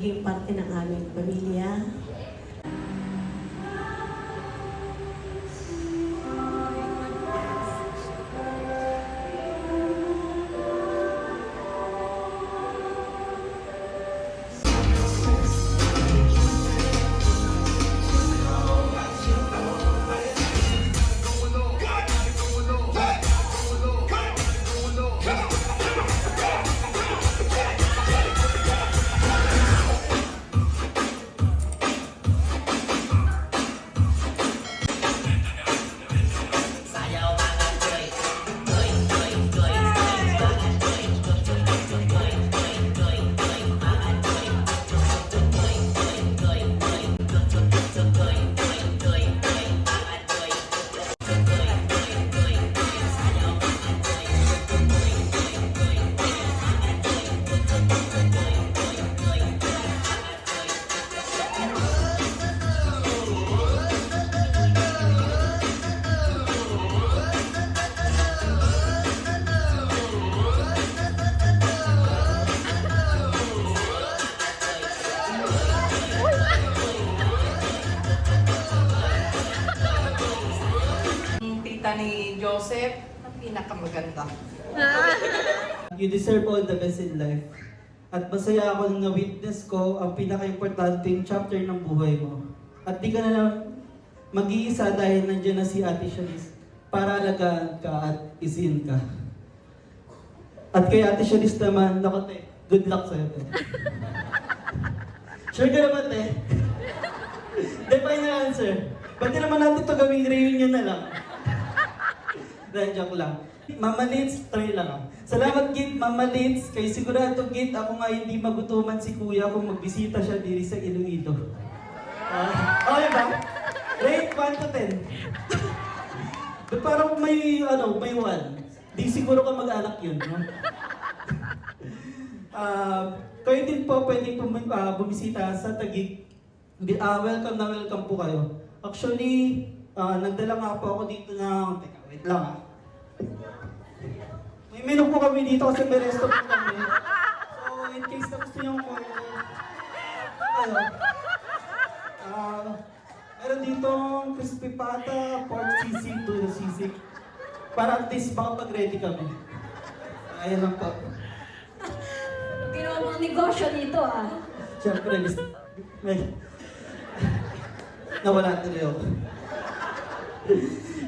magiging parte ng aming pamilya. Ni Joseph, ang pinakamaganda. You deserve all the best in life. At masaya ako nung na-witness ko ang pinaka-importanting chapter ng buhay mo. At di ka na mag-iisa dahil nandiyan na si Ate Shanice para alagaan ka at isin ka. At kay Ate Shanice naman, naku te, good luck sa'yo te. Sure ka naman te? Di final answer. Pwede naman natin ito gawing reunion na lang. Dahil joke lang. Mama Litz, try lang ah. Salamat Git, Mama Litz. Kay sigurado Git, ako nga hindi magutuman si Kuya kung magbisita siya diri sa Iloilo. Okay ba? Rate 1 to 10. Parang may 1. Di siguro ka mag-anak yun, no? Kayo din po pwedeng bumisita sa Taguig. Welcome na welcome po kayo. Actually, nagdala nga po ako dito ng... Teka, wait lang ah. May menu po kami dito kasi may resto po kami. So, in case na gusto nyo po, meron ditong crispy pata, pork sisig, tuna sisig. Para at least baka pag-ready kami. Ayan lang po. Ginawa mong negosyo dito ah. Siyempre, nawala tuloy ako.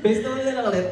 Best naman na lang ulit.